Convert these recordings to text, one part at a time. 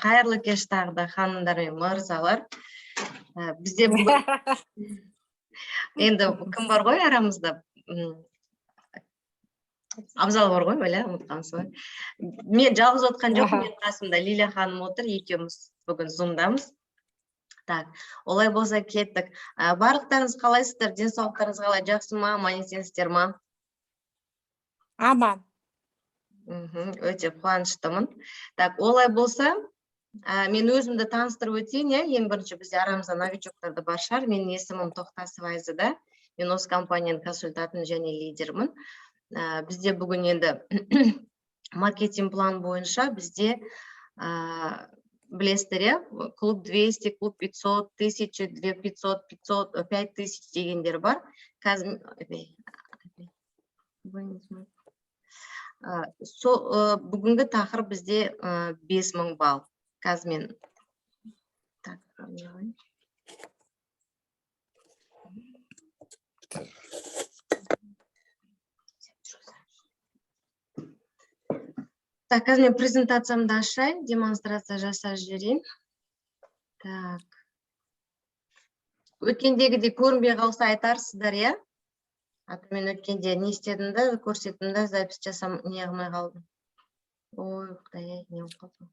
Қайырлы кеш тағы да ханымдар мен мырзалар. Бізде бүгін енді кім бар ғой арамызда? Абзал бар ғой, бәле, ұмытқансыз ғой. Мен жалғыз отқан жоқ, мен қасымда Лилия ханым отыр, екеуміз бүгін зумдамыз. Так, олай болса кеттік. Барлықтарыңыз қалайсыздар? Денсаулықтарыңыз қалай? Жақсы ма? Аман есенсіздер ма? Аман. Өте қуаныштымын. Так, олай болса, мен өзімді таныстырып өтейін, ең бірінші бізде арамызда новичоктарды бар шығар. Менің есімім Тоқтасов Айзада. Мен осы компанияның консультантын және лидермін. Бізде бүгін енді маркетинг план бойынша бізде білесіздер, клуб 200, клуб 500, 1000, 2500, 500, 5000 дегендер бар. Бүгінгі тақырып бізде 5000 балл. Қазір мен қазір мен презентациямды ашайын, демонстрация жасап жіберейін. Так. Өткендегідей көрінбей қалса айтарсыздар, иә? Мен өткенде не істедімді, көрсеттімді, запись жасам не қылмай қалдым. Ой, құдай, не қалдым.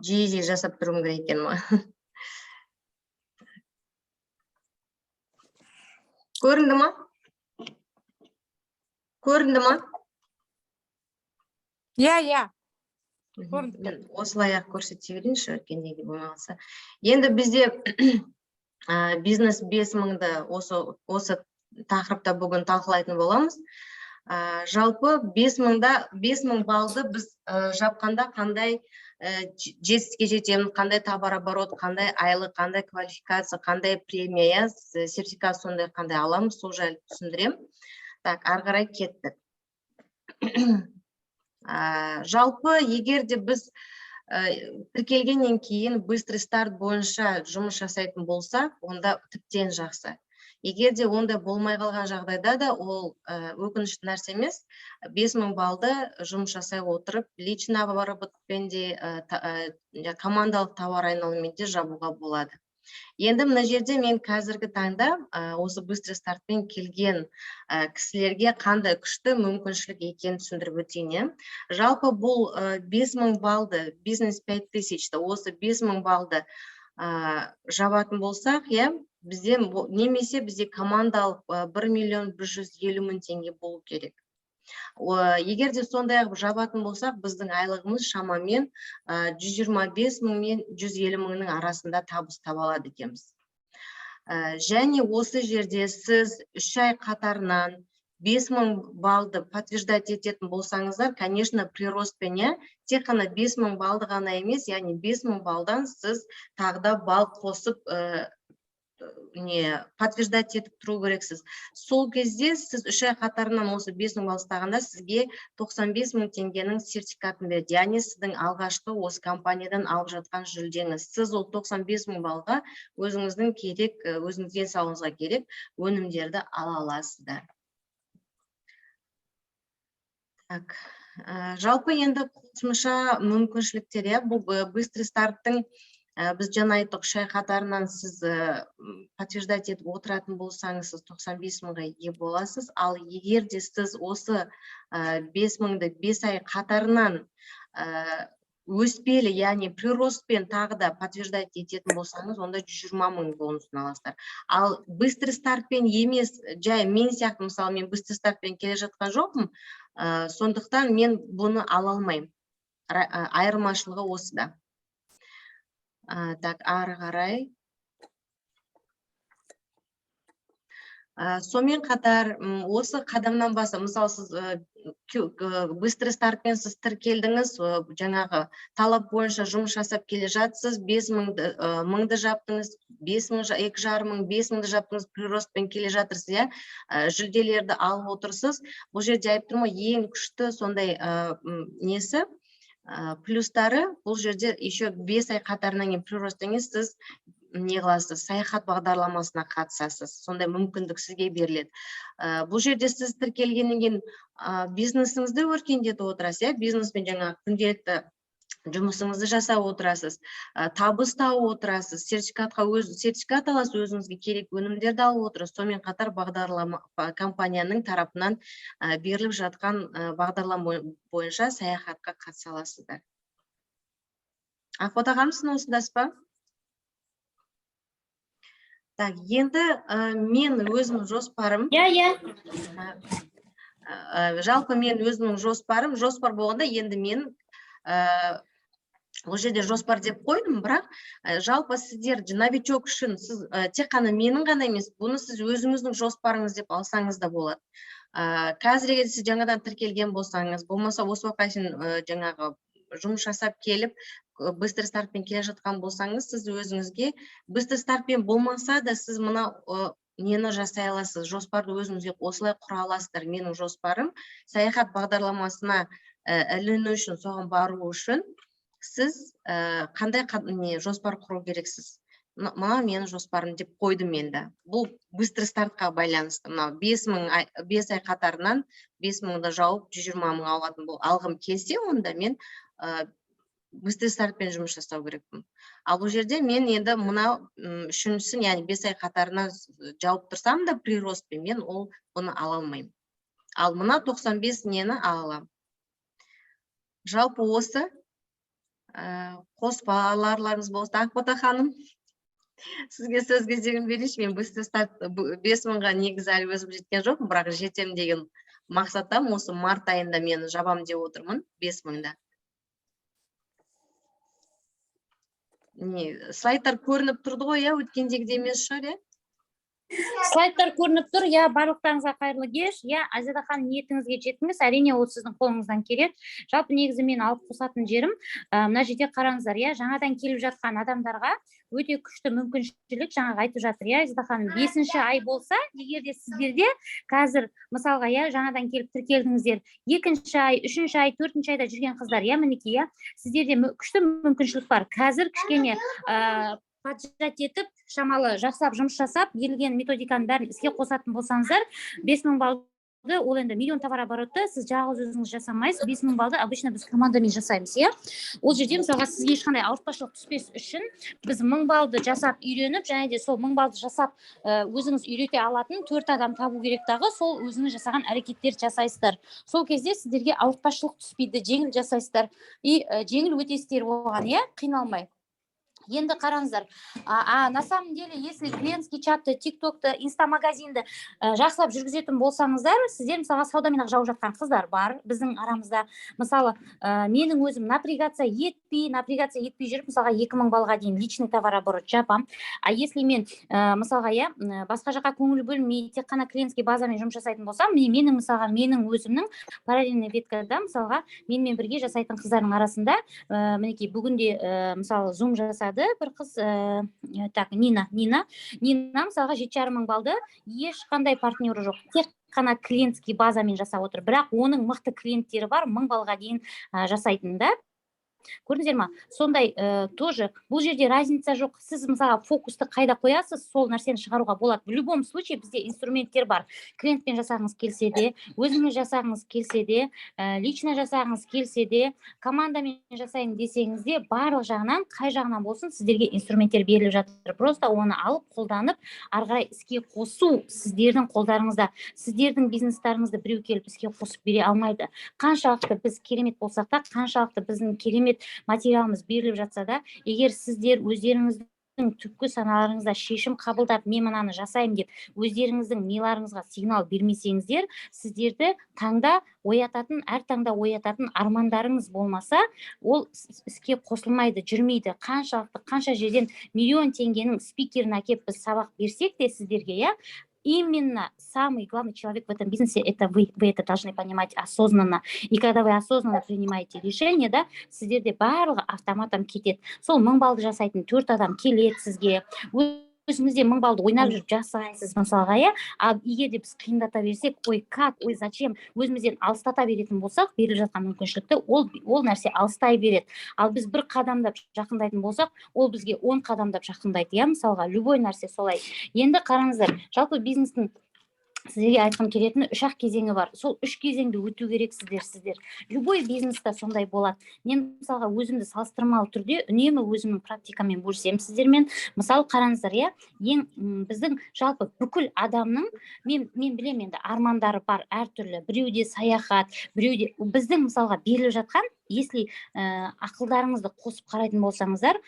Жиі жасап тұрым керек екен ма? Көрінді ма? Көрінді ма? Иә. Мен осылай ақ көрсете берейінші, өткендегі болмағанса. Енді бізде бизнес 5000-ді осы тақырыпта бүгін талқылайтын боламыз. Жалпы 5000 баллды біз жапқанда қандай жетістікке жетеміз, қандай товар оборот, қандай айлық, қандай квалификация, қандай премия, сертификат сондай қандай аламыз, сол жайлы түсіндірем. Так, ары қарай кеттік. Жалпы, егер де біз тіркелгеннен кейін быстрый старт бойынша жұмыс жасайтын болсақ, онда тіптен жақсы. Егер де онда болмай қалған жағдайда да ол өкінішті нәрсе емес, 5000 баллды жұмыс жасай отырып, личный оборотпен де, командалық тауар айналыммен де жабуға болады. Енді мына жерде мен қазіргі таңда осы быстрый стартпен келген кісілерге қандай күшті мүмкіншілік екенін түсіндіріп өтейін. Жалпы бұл 5000 баллды, бизнес 5000-ді, осы 5000 баллды жабатын болсақ, немесе бізде командалық 1.150.000 теңге болу керек. Егер де сондай жабатын болсақ, біздің айлығымыз шамамен 125.000 мен 150.000-ның арасында табыс таба алады екенбіз. Және осы жерде сіз 3 ай қатарынан 5000 баллды подтверждать ететін болсаңыздар, конечно, приростпен, тек қана 5000 баллды ғана емес, яғни 5000 баллдан сіз тағда балл қосып подтверждать етіп тұру керексіз. Сол кезде сіз 3 ай қатарынан осы 5000 балл ұстағанда сізге 95.000 теңгенің сертификатын береді. Яғни сіздің алғашқы осы компаниядан алып жатқан жүлдеңіз. Сіз ол 95.000 баллға өзіңіздің керек, өзіңізге денсаулығыңызға керек өнімдерді ала аласыздар. Так, жалпы енді қосымша мүмкіншіліктер, бұл быстрый старттың біз жаңа айттық, 3 ай қатарынан сіз подтверждать етіп отыратын болсаңыз, сіз 95.000-ға ие боласыз. Ал егер де сіз осы 5000-ді 5 ай қатарынан өспелі, яғни приростпен тағы да подтверждать ететін болсаңыз, онда 120.000 бонусын аласыздар. Ал быстрый стартпен емес, жай мен сияқты, мысалы, мен быстрый стартпен келе жатқан жоқпын, сондықтан мен бұны ала алмаймын. Айырмашылығы осыда. Так, ары қарай. Сонымен қатар, осы қадамнан баса, мысалы, сіз быстрый стартпен сіз тіркелдіңіз, жаңағы талап бойынша жұмыс жасап келе жатсыз, 5000-ді жаптыңыз, 2.500, 5000-ді жаптыңыз, приростпен келе жатырсыз, жүлделерді алып отырсыз. Бұл жерде айып тұрмы, ең күшті сондай несі, плюстары, бұл жерде еще 5 ай қатарынан кейін приростыңыз, сіз не қыласыз, саяхат бағдарламасына қатысасыз, сондай мүмкіндік сізге беріледі. Бұл жерде сіз тіркелгеннен кейін бизнесіңізді өркендетіп отырасыз, бизнеспен жаңағы күнделікті жұмысыңызды жасап отырасыз, табыс тауып отырасыз, сертификат аласыз, өзіңізге керек өнімдерді алып отырсыз. Сонымен қатар бағдарлама компанияның тарапынан беріліп жатқан бағдарлама бойынша саяхатқа қатыса аласыздар. Ақбота ханым, сіз осындасыз ба? Так, енді мен өзімнің жоспарым. Жалпы мен өзімнің жоспар болғанда, енді мен ол жерде жоспар деп қойдым, бірақ жалпы сіздер новичок үшін сіз тек қана менің ғана емес, бұны сіз өзіңіздің жоспарыңыз деп алсаңыз да болады. Қазірге сіз жаңадан тіркелген болсаңыз, болмаса осы уақытқа шейін жаңағы жұмыс жасап келіп, быстрый стартпен келе жатқан болсаңыз, сіз өзіңізге быстрый стартпен болмаса да сіз мына нені жасай аласыз, жоспарды өзіңізге осылай құра аласыздар. Менің жоспарым саяхат бағдарламасына іліну үшін, соған бару үшін сіз қандай жоспар құру керексіз? Мына менің жоспарым деп қойдым енді. Бұл быстрый стартқа байланысты. 5 ай қатарынан 5 мыңды жауып 120 мың алатын бұл алғым келсе, онда мен быстрый стартпен жұмыс жасау керекпін. Ал бұл жерде мен енді мына үшіншісін, яғни 5 ай қатарынан жауып тұрсам да приростпен, мен бұны ала алмаймын. Ал мына 95 нені ала аламын. Жалпы осы қоспаларыңыз болса. Ақбота ханым, сізге сөз кезегін берейінші. Мен быстрый старт 5 мыңға негізі әлі өзім жеткен жоқпын, бірақ жетем деген мақсаттамын. Осы март айында мен жабам деп отырмын 5 мыңда. Слайдтар көрініп тұрды ғой, өткендегідей емес шығар, Слайдтар көрініп тұр, барлықтарыңызға қайырлы кеш. Азиза ханым, ниетіңізге жеттіңіз, әрине ол сіздің қолыңыздан келеді. Жалпы негізі мен алып қосатын жерім, мына жерде қараңыздар, жаңадан келіп жатқан адамдарға өте күшті мүмкіншілік, жаңағы айтып жатыр, Азиза ханым, 5-ші ай болса, егер де сіздерде қазір мысалға жаңадан келіп тіркелдіңіздер, 2-ші ай, 3-ші ай, 4-ші айда жүрген қыздар, мінекей, сіздерде күшті мүмкіншілік бар. Қазір кішкене поджать етіп, шамалы жұмыс жасап, берілген методиканың бәрін іске қосатын болсаңыздар, 5 мың балды, ол енді миллион товар оборотты сіз жалғыз өзіңіз жасамайсыз, 5 мың балды обычно біз командамен жасаймыз, Ол жерде мысалға сізге ешқандай ауыртпашылық түспес үшін біз 1000 балды жасап үйреніп, және де сол 1000 балды жасап өзіңіз үйрете алатын 4 адам табу керек дағы, сол өзіңіз жасаған әрекеттер жасайсыздар. Сол кезде сіздерге ауыртпашылық түспейді, жеңіл жасайсыздар. Жеңіл өтесіздер оған, қиналмай. Енді қараңыздар, на самом деле, если клиентский чатты, тиктокты, инстамагазинді жақсылап жүргізетін болсаңыздар, сіздер мысалға саудамен жауып жатқан қыздар бар біздің арамызда. Мысалы, менің өзім напрягация етпей жүріп, мысалға 2000 балға дейін личный товар оборот жапам. Если мен мысалға басқа жаққа көңіл бөлмей, тек қана клиентский базамен жұмыс жасайтын болсам, менің өзімнің параллельный веткада, мысалға, менімен бірге жасайтын қыздардың арасында, мінекей бүгінде мысалы Zoom жасады бір қыз, Нина мысалға 7,5 мың балды, ешқандай партнері жоқ, тек қана клиентский базамен жасап отыр, бірақ оның мықты клиенттері бар, 1000 балға дейін жасайтын да. Көрдіңіздер ма? Сондай тоже бұл жерде разница жоқ. Сіз мысалға фокусты қайда қоясыз, сол нәрсені шығаруға болады. В любом случае бізде инструменттер бар. Клиентпен жасағыңыз келсе де, өзіңіз жасағыңыз келсе де, лично жасағыңыз келсе де, командамен жасайын десеңіз де, барлық жағынан, қай жағынан болсын, сіздерге инструменттер беріліп жатыр. Просто оны алып, қолданып, ары қарай іске қосу сіздердің қолдарыңызда. Сіздердің бизнестарыңызды біреу келіп іске қосып бере алмайды. Қаншалықты біз керемет болсақ та, қаншалықты біздің керемет материалымыз беріліп жатса да, егер сіздер өздеріңіздің түпкі саналарыңызда шешім қабылдап, мен мынаны жасаймын деп, өздеріңіздің миларыңызға сигнал бермесеңіздер, сіздерді әр таңда оятатын армандарыңыз болмаса, ол іске қосылмайды, жүрмейді. Қанша жерден миллион теңгенің спикерін әкеп біз сабақ берсек те сіздерге, именно самый главный человек в этом бизнесе – это вы. Вы это должны понимать осознанно. И когда вы осознанно принимаете решение, сіздерде барлығы автоматом кетеді. Сол 1000 балды жасайтын 4 адам келеді сізге. өзіңізде 1000 балды ойнап жүріп жасайсыз мысалға, иә. Ал егер де біз қиындата берсек, ой, как, ой, зачем, өзімізден алыстата беретін болсақ, беріліп жатқан мүмкіншілікті, ол нәрсе алыстай береді. Ал біз бір қадамдап жақындайтын болсақ, ол бізге 10 қадамдап жақындайды, иә, мысалға, любой нәрсе солай. Енді қараңыздар, жалпы бизнестің сіздерге айтқым келетіні 3-ақ кезеңі бар. Сол 3 кезеңді өту керексіздер. Любой бизнеста сондай болады. Мен мысалға өзімді салыстырмалы түрде үнемі өзімнің практикамен бөлісемін сіздермен. Мысалы қараңыздар, иә, біздің жалпы бүкіл адамның, мен білемін енді, армандары бар әртүрлі. Біреуде саяхат, біреуде біздің мысалға беріліп жатқан, если ақылдарыңызды қосып қарайтын болсаңыздар,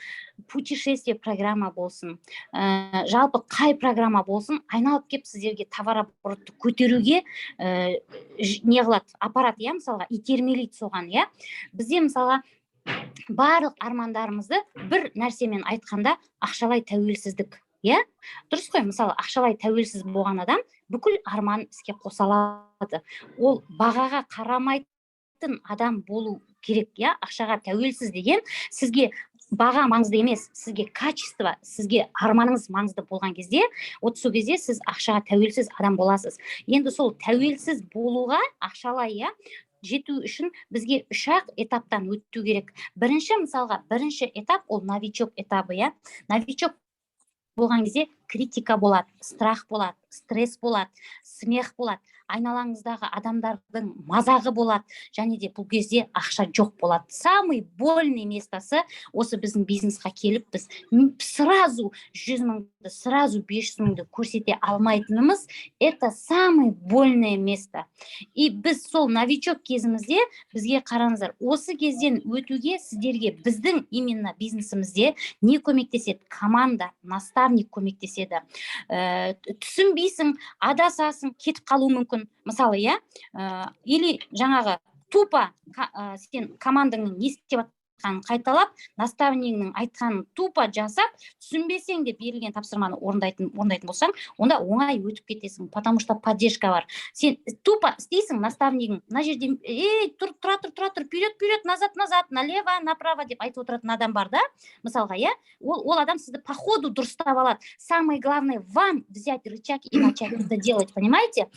путешествие программа болсын, жалпы қай программа болсын, айналып кеп сіздерге товарооборотты көтеруге не қылады, аппарат, иә, мысалға, итермелейді соған, иә. Бізде мысалға барлық армандарымызды бір нәрсемен айтқанда ақшалай тәуелсіздік, иә. Дұрыс қой, мысалы, ақшалай тәуелсіз болған адам бүкіл арман іске қоса алады. Ол бағаға қарамайтын адам болу керек, иә. Ақшаға тәуелсіз деген сізге баға маңызды емес, сізге качество, сізге арманыңыз маңызды болған кезде, сол кезде сіз ақшаға тәуелсіз адам боласыз. Енді сол тәуелсіз болуға ақшалай, иә, жету үшін бізге 3-ақ этаптан өту керек. Бірінші этап ол новичок этабы, иә. Новичок болған кезде критика болады, страх болады, стресс болады, смех болады, айналаңыздағы адамдардың мазағы болады, және де бұл кезде ақша жоқ болады. Самый больный местасы осы біздің бизнесқа келіп, біз сразу 100 000-ды, сразу 500 000-ды көрсете алмайтынымыз, это самое больное место. И біз сол новичок кезімізде, бізге қараңыздар, осы кезден өтуге сіздерге біздің именно бизнесімізде не көмектеседі? Команда, наставник көмектеседі. Түсінбейсің, адасасың, кетіп қалу мүмкін. Мысалы, иә, или жаңағы тупо сен командаңның не істеп қайталап, наставнигінің айтқанын тупо жасап, түсінбесең де берілген тапсырманы орындайтын болсаң, онда оңай өтіп кетесің, потому что поддержка бар. Сен тупо істейсің, наставнигің, мына жерде, тұра тұр, вперед, назад, налево, направо деп айтып отыратын адам бар, да? Мысалға, иә, ол адам сізді по ходу дұрыстап алады. Самое главное, вам взять рычаг и начать это делать, понимаете?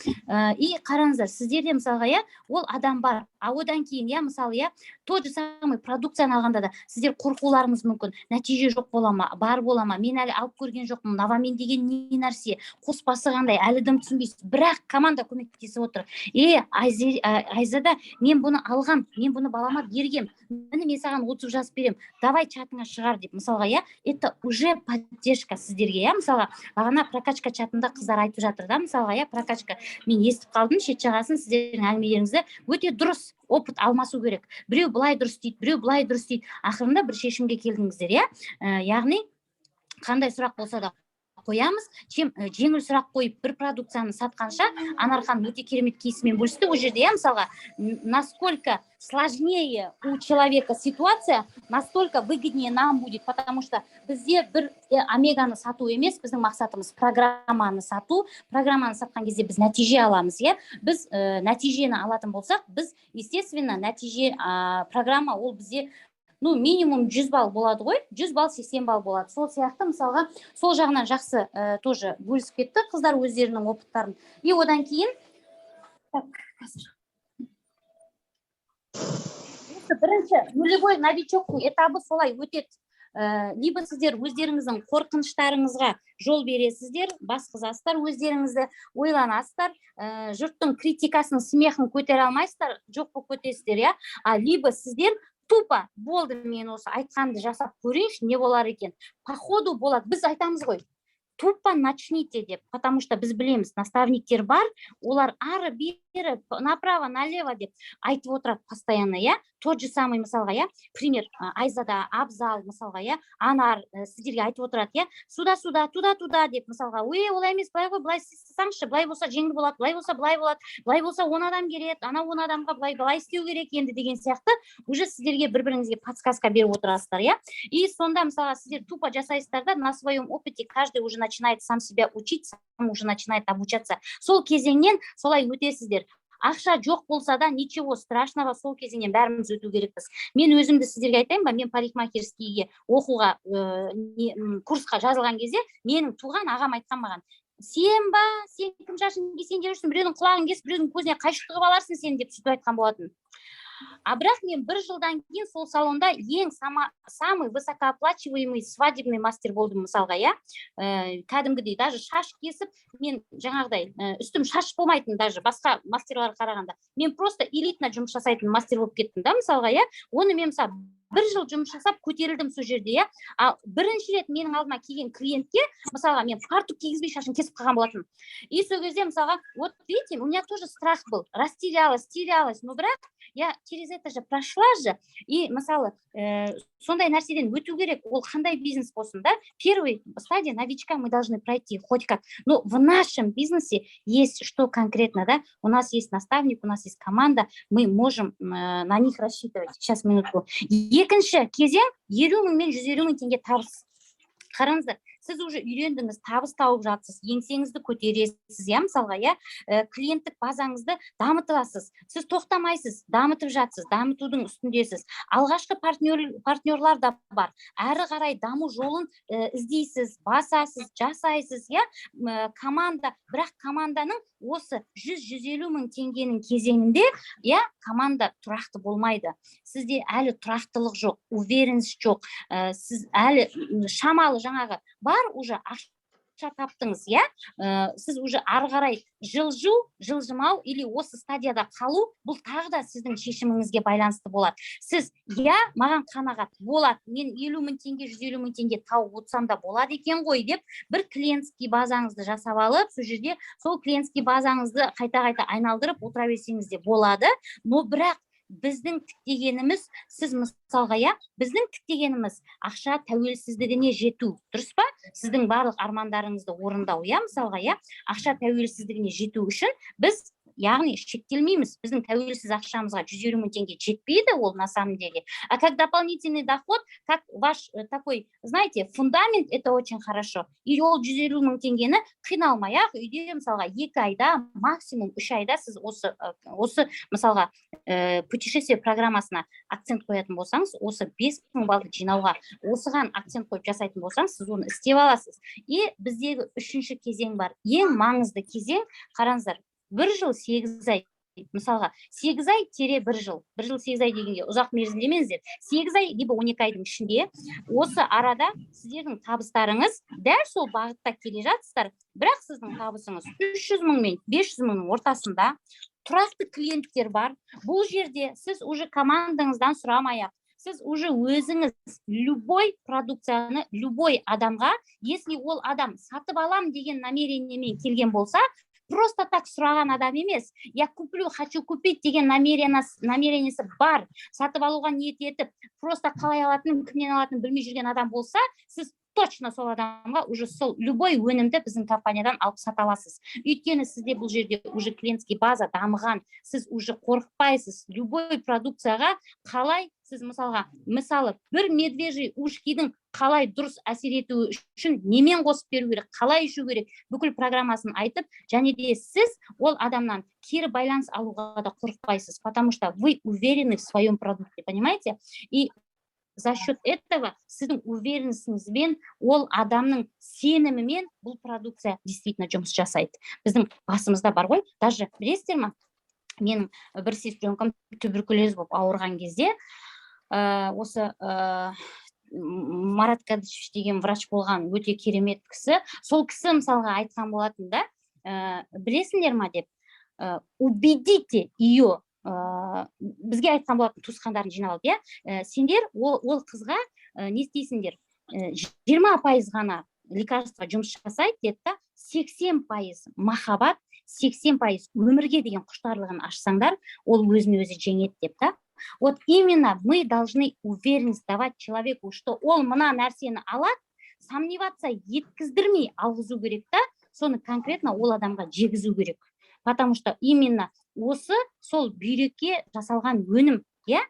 И қараңыздар, сіздерде мысалға, иә, ол адам бар, а одан кейін, иә, мысалы, иә, тот же самый продукцияны алғанда да сіздер қорқуларыңыз мүмкін, нәтиже жоқ бола ма, бар бола ма, мен әлі алып көрген жоқпын, новамен деген не нәрсе, қоспасы қандай, әлі дым түсінбейсіз, бірақ команда көмектесіп отыр. Айзада, мен бұны алғам, мен бұны балама бергем, мен саған 30 жазып берем, давай чатыңа шығар деп, мысалға, иә, это уже поддержка сіздерге, иә, мысалға, бағана прокачка чатында қыздар айтып жатыр, да, мысалға, иә, прокачка, мен естіп қалдым, шет жағасын сіздердің әңгімелеріңізді өте дұрыс опыт алмасу керек. Біреу былай дұрыс дейді, біреу былай дұрыс дейді. Ақырында бір шешімге келдіңіздер, иә? Яғни, қандай сұрақ болса да қоямыз, жеңіл сұрақ қойып бір продукцияны сатқанша, Анархан өте керемет кейсімен бөлісті. Ол жерде, иә, мысалға, насколько сложнее у человека ситуация, настолько выгоднее нам будет, потому что бізде бір омеганы сату емес, біздің мақсатымыз программаны сату. Программаны сатқан кезде біз нәтиже аламыз, иә? Біз нәтижені алатын болсақ, біз, естественно, программа ол бізде минимум 100 балл болады ғой, 100 балл, 80 балл болады. Сол сияқты, мысалға, сол жағынан жақсы тоже бөлісіп кетті қыздар өздерінің опыттарын. И одан кейін, бірінші, нулевой новичоктың этабы солай өтеді. Либо сіздер өздеріңіздің қорқыныштарыңызға жол бересіздер, басқызасыздар, өздеріңізді ойланасыздар, жұрттың критикасын, смехын көтере алмайсыздар, жоқ болып кетесіздер, иә? Либо сіздер тупо болды, мен осы айтқанды жасап көрейінші, не болар екен. По ходу болады. Біз айтамыз ғой, тупо начните деп, потому что біз білеміз, наставниктер бар, олар ары бері, направо, налево деп айтып отырады постоянно, иә? Тот же самый, мысалға, иә? Пример, Айзада, Абзал, мысалға, иә? Анар сіздерге айтып отырады, иә? Суда, туда деп, мысалға, олай емес, былай ғой, былай істесаңызшы, былай болса жеңіл болады, былай болса былай болады, былай болса 10 адам келеді, ана 10 адамға былай істеу керек енді деген сияқты, уже сіздерге бір-біріңізге подсказка беріп отырасыздар, иә? И сонда, мысалға, сіздер тупо жасайсыздар да, на своем опыте каждый уже начинает сам себя учить, сам уже начинает обучаться. Сол кезеңнен солай өтесіздер. Ақша жоқ болса да ничего страшного, сол кезеңнен бәріміз өту керекпіз. Мен өзімді сіздерге айтайын ба, мен парикмахерскийге оқуға курсқа жазылған кезде менің туған ағам айтқан маған: сен ба, сен кім шашын кесен жүрсің, біреудің құлағын кесіп, біреудің көзіне қайшық тығып аларсың сен, деп сөйтіп айтқан болатын. Бірақ мен бір жылдан кейін сол салонда ең самый высокооплачиваемый свадебный мастер болдым, мысалға, кәдімгідей даже шаш кесіп, мен жаңағыдай үстім шаш болмайтын, даже басқа мастерларға қарағанда. Мен просто элитно жұмыс жасайтын мастер болып кеттім да, мысалға, оны мен мысалы бір жыл жұмыс жасап көтерілдім сол жерде, ал бірінші рет менің алдыма келген клиентке, мысалға, мен фартук кигізбей шашын кесіп қалған болатын. И сол кезде, мысалға, вот видите, у меня тоже страх был, растерялась, но бірақ я через это же прошла же, и мысалы сондай нәрседен өту керек. Ол қандай бизнес болсын, да? Первый стадия новичка мы должны пройти хоть как. Но в нашем бизнесе есть что конкретно, да? У нас есть наставник, у нас есть команда, мы можем на них рассчитывать. Сейчас, минутку. Екінші кезең 50 мың мен 150 мың теңге табыс. Қараңыздар, сіз уже үйлендіңіз, табыс тауып жатсыз, еңсеңізді көтересіз, мысалға, клиенттік базаңызды дамытасыз, сіз тоқтамайсыз, дамытып жатсыз, дамытудың үстіндесіз. Алғашқы партнерлар да бар. Әрі қарай даму жолын іздейсіз, басасыз, жасайсыз, команда, бірақ команданың осы 100-150 мың теңгенің кезеңінде, команда тұрақты болмайды. Сізде әлі тұрақтылық жоқ, уверенность жоқ, сіз әлі шамалы жаңағы бар, уже ақша таптыңыз, сіз уже ары қарай жылжымау или осы стадияда қалу, бұл тағы да сіздің шешіміңізге байланысты болады. Сіз, маған қанағат болады, мен 50 мың теңге, 150 мың теңге тауып отырсам да болады екен ғой деп, бір клиентский базаңызды жасап алып, сол жерде сол клиентский базаңызды қайта-қайта айналдырып отыра берсеңіз де болады. Но бірақ біздің тіктегеніміз, сіз мысалға, біздің тіктегеніміз ақша тәуелсіздігіне жету, дұрыс па? Сіздің барлық армандарыңызды орындау, мысалға, ақша тәуелсіздігіне жету үшін біз яғни шектелмейміз. Біздің тәуелсіз ақшамызға 150 мың теңге жетпейді, ол на самом деле. А как дополнительный доход, как ваш такой, знаете, фундамент, это очень хорошо. И ол 150 мың теңгені қиналмай-ақ үйде, мысалға, 2 айда, максимум 3 айда сіз осы мысалға, путешествие программасына акцент қоятын болсаңыз, осы 5 мың балды жинауға осыған акцент қойып жасайтын болсаңыз, сіз оны істеп аласыз. И біздегі үшінші кезең бар. Ең маңызды кезең, қараңыздар, 1 жыл 8 ай. Мысалға, 8 ай тере 1 жыл. 1 жыл 8 ай дегенге ұзақ мерзім демеңіздер. 8 ай, либо 12 айдың ішінде, осы арада сіздердің табыстарыңыз дәл сол бағытта келе жатсыздар, бірақ сіздің табысыңыз 300 мың мен 500 мыңның ортасында, тұрақты клиенттер бар. Бұл жерде сіз уже командаңыздан сұрамай-ақ, сіз уже өзіңіз любой продукцияны, любой адамға, если ол адам сатып алам деген намерениемен келген болса, просто так сұраған адам емес. Я куплю, хочу купить деген намерениесі бар. Сатып алуға ниет етіп, просто қалай алатынын, кімнен алатынын білмей жүрген адам болса, сіз точно сол адамға уже сол любой өнімді біздің компаниядан алып сата аласыз. Өйткені сізде бұл жерде уже клиентский база дамыған, сіз уже қорықпайсыз. Любой продукцияға қалай сіз мысалы, бір медвежий ушкидің қалай дұрыс әсер етуі үшін немен қосып беру керек, қалай ішу керек, бүкіл программасын айтып, және де сіз ол адамнан кері байланыс алуға да қорықпайсыз, потому что вы уверены в своем продукте, понимаете? И за счет этого сіздің уверенностіңізбен, ол адамның сенімімен бұл продукция действительно жұмыс жасайды. Біздің басымызда бар ғой, даже білесіздер ма, менің бір сестренкам туберкулез болып ауырған кезде, осы Марат Кадышевич деген врач болған, өте керемет кісі. Сол кісі мысалға айтқан болатын да, білесіңдер ма деп, убедите ее, бізге айтқан болатын туысқандарын жинап алып, сендер ол қызға не істейсіңдер, 20% ғана лекарства жұмыс жасайды деді да, 80% махаббат, 80% өмірге деген құштарлығын ашсаңдар, ол өзін өзі жеңеді деп та. Вот именно мы должны уверенность давать человеку, что ол мына нәрсені алады, сомневаться еткіздірмей алғызу керек та, соны конкретно ол адамға жегізу керек. Потому что именно осы сол бүйрекке жасалған өнім,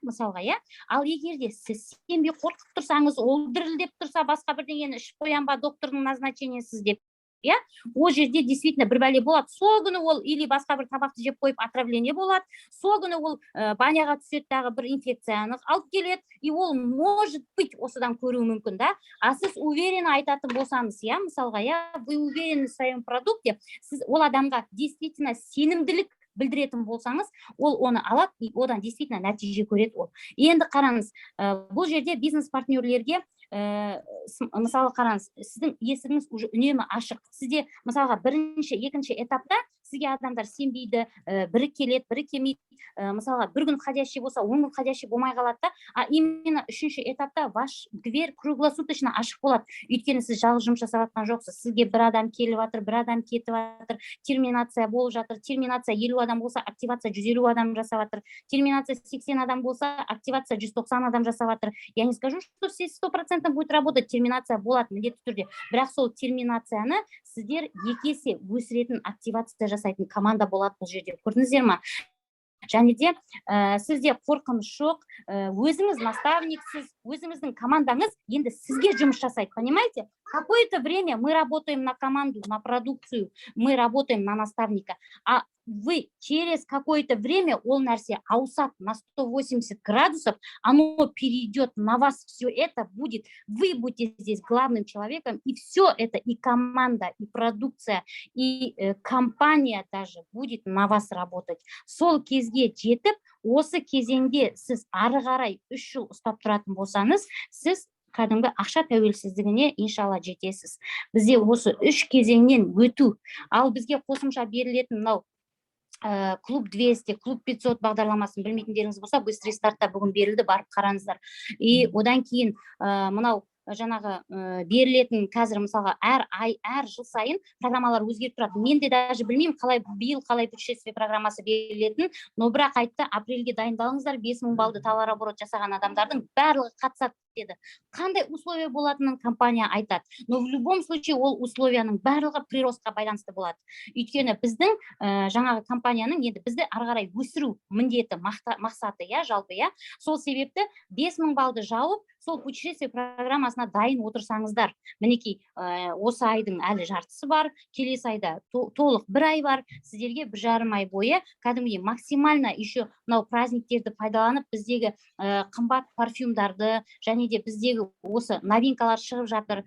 мысалға, ал егерде сіз сенбей қорқып тұрсаңыз, ол дірілдеп тұрса, басқа бірдеңені ішіп қоям ба, доктордың назначениесіз деп, иә, ол жерде действительно бір бәле болады. Сол күні ол или басқа бір табақты жеп қойып отравление болады, сол күні ол баняға түседі, дағы бір инфекцияны алып келеді, и ол может быть осыдан көруі мүмкін, да. А сіз уверенно айтатын болсаңыз, иә, мысалға, иә, вы уверены в своем продукте, сіз ол адамға действительно сенімділік білдіретін болсаңыз, ол оны алады, и одан действительно нәтиже көреді ол. Енді қараңыз, бұл жерде бизнес партнерлерге мысалы қараңыз, сіздің есігіңіз уже үнемі ашық. Сізде мысалға бірінші, екінші этапта сізге адамдар сенбейді, бірі келеді, бірі келмейді. Мысалға бір күн ходящий болса, 10 күн ходящий болмай қалады да. А именно үшінші этапта ваш дверь круглосуточно ашық болады. Өйткені сіз жалғыз жұмыс жасап жатқан жоқсыз. Сізге бір адам келіп жатыр, бір адам кетіп жатыр, терминация болып жатыр. Терминация 50 адам болса, активация 150 адам жасап жатыр. Терминация 80 адам болса, активация 190 адам жасап жатыр. Я не скажу, что все 100% будет работать, терминация болады міндетті түрде. Бірақ сол терминацияны сіздер екі есе өсіретін, активация жасайтын команда болады бұл жерде. Көрдіңіздер ма? Және де сізде қорқыныш жоқ, өзіңіз наставниксіз, өзіңіздің командаңыз енді сізге жұмыс жасайды, понимаете? Какое-то время мы работаем на команду, на продукцию, мы работаем на наставника, а вы через какое-то время ол нәрсе ауысады на 180 градусов, оно перейдет на вас, все это будет, вы будете здесь главным человеком, и все это, и команда, и продукция, и компания даже будет на вас работать. Сол кезге жетіп, осы кезеңде сіз ары қарай 3 жыл ұстап тұратын болсаңыз, сіз кәдімгі ақша тәуелсіздігіне иншалла жетесіз. Бізде осы 3 кезеңнен өту, ал бізге қосымша берілетін мынау клуб 200, клуб 500 бағдарламасын білмейтіндеріңіз болса, быстрый стартта бүгін берілді, барып қараңыздар. И одан кейін мынау жаңағы берілетін қазір мысалға әр жыл сайын программалар өзгеріп тұрады. Мен де даже білмеймін, қалай биыл қалай путешествие программасы берілетін, но бірақ айтты, апрельге дайындалыңыздар, 5000 балды товарооборот жасаған адамдардың барлығы қатысады деді. Қандай условия болатынын компания айтады. Но в любом случае ол условияның барлығы приростқа байланысты болады. Өйткені біздің жаңағы компанияның енді бізді ары қарай өсіру міндеті, мақсаты, иә, жалпы, иә. Сол себепті 5000 балды жауып, сол путешествие программасына дайын отырсаңыздар. Мінекей, осы айдың әлі жартысы бар, келесі айда толық 1 ай бар, сіздерге 1,5 ай бойы кәдімгідей максимально еще мынау праздниктерді пайдаланып, біздегі қымбат парфюмдарды, және де біздегі осы новинкалар шығып жатыр,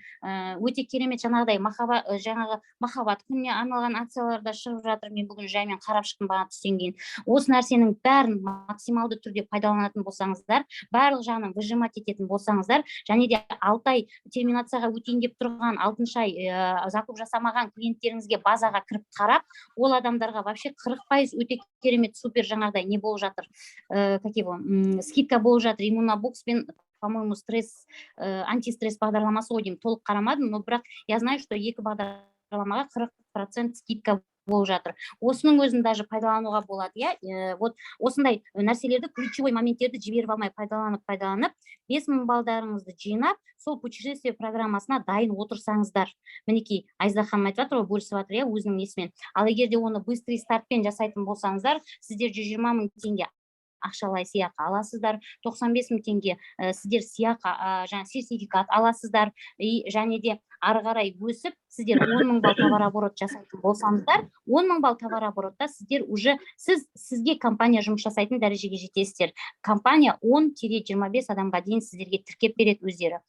өте керемет жаңағыдай махаббат күніне арналған акцияларда шығып жатыр. Мен бүгін жаймен қарап шықтым бағана түстен кейін. Осы нәрсенің бәрін максималды түрде пайдаланатын болсаңыздар, барлық жағынан выжимать ететін болсаңыздар, және де 6 ай терминацияға өтейін деп тұрған, 6-шы ай закуп жасамаған клиенттеріңізге базаға кіріп қарап, ол адамдарға вообще 40% өте керемет супер жаңағыдай не болып жатыр, скидка болып жатыр. Иммунобокс пен, по-моему, антистресс бағдарламасы ойдым, толық қарамадым, но бірақ я знаю, что 2 бағдарламаға 40% скидка болып жатыр. Осының өзін даже пайдалануға болады, иә. Вот осындай нәрселерді, ключевой моменттерді жіберіп алмай пайдаланып, 5000 балдарыңызды жинап, сол путешествие программасына дайын отырсаңыздар. Мінекей, Айза ханым айтып жатыр, бөлісіп жатыр, иә, өзінің несімен. Ал егерде оны быстрый стартпен жасайтын болсаңыздар, сіздер 120 000 теңге ақшалай сыйақы аласыздар, 95 000 теңге сіздер сыйақы, сертификат аласыздар, және де ары қарай өсіп, сіздер 10 000 балл товарооборот жасайтын болсаңыздар, 10 000 балл товарооборотта сіздер уже сізге компания жұмыс жасайтын дәрежеге жетесіздер. Компания 10-25 адамға дейін сіздерге тіркеп береді өздері.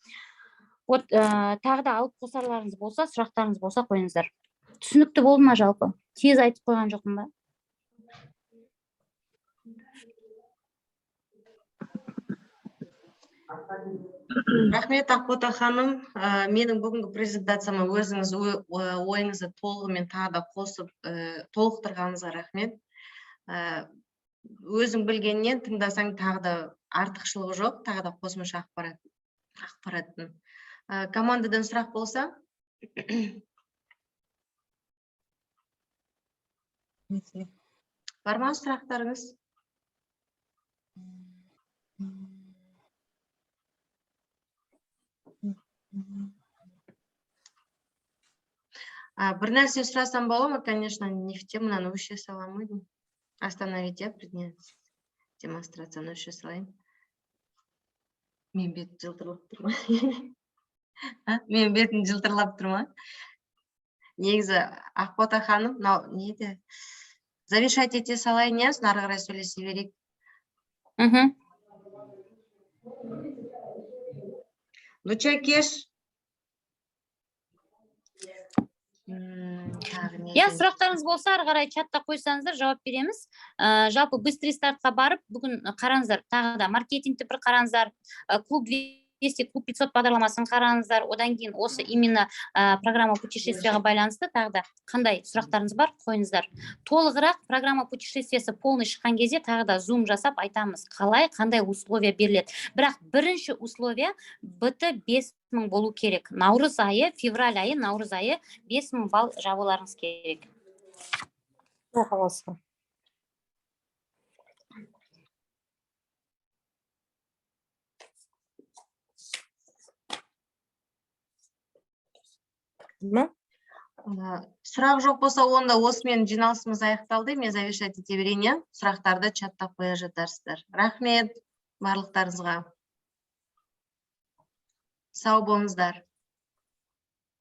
Вот тағы да алып қосарларыңыз болса, сұрақтарыңыз болса қойыңыздар. Түсінікті болды ма жалпы? Тез айтып қойған жоқпын ба? Рахмет, Ақбота ханым. Менің бүгінгі презентацияма өзіңіз ойыңызды толығымен тағы да қосып толықтырғаныңызға рахмет. Өзің білгеннен тыңдасаң тағы да артықшылығы жоқ, тағы да қосымша ақпараттың. Командадан сұрақ болса? Бар ма сұрақтарыңыз? Бір нәрсе сұрасам бола ма? Конечно, нефте мынаны өше саламын. Остановите, демонстрацияны өше салайын. Мен бет жылтырлап тұр ма? Мен бетім жылтырлап тұр ма? Негізі Ақбота ханым, мынау неде? Завершать ете салайын, иә, ары қарай сөйлесе берейік. Нуча кеш. Сұрақтарыңыз болса, ары қарай чатта қойсаңыздар, жауап береміз. Жалпы быстрый стартқа барып, бүгін қараңыздар, тағы да маркетингті бір қараңыздар, клуб 200, клуб 500 бағдарламасын қараңыздар, одан кейін осы именно программа путешествияға байланысты тағы да қандай сұрақтарыңыз бар, қойыңыздар. Толығырақ программа путешествиясы полный шыққан кезде тағы да зум жасап айтамыз, қалай, қандай условия беріледі. Бірақ бірінші условия БТ 5000 болу керек. Наурыз айы, февраль айы, наурыз айы 5000 балл жабуларыңыз керек. Қаласы. Сұрақ жоқ болса, онда осымен жиналысымыз аяқталды. Мен завершать ете берейін, сұрақтарды чатта қоя жатарсыздар. Рахмет барлықтарыңызға. Сау болыңыздар.